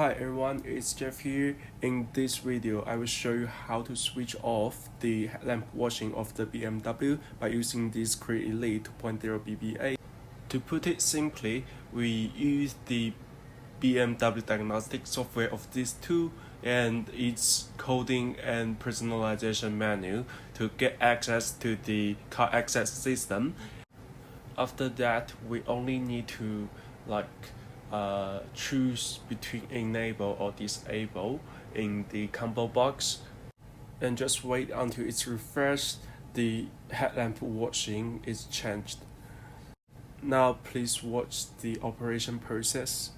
Hi everyone, it's Jeff here. In this video, I will show you how to switch off the headlamp washing of the BMW by using this Creader Elite 2.0 BBA. To put it simply, we use the BMW Diagnostic software of this tool and its coding and personalization menu to get access to the car access system. After that, we only need to choose between enable or disable in the combo box and just wait until it's refreshed. The headlamp washing is changed. Now please watch the operation process.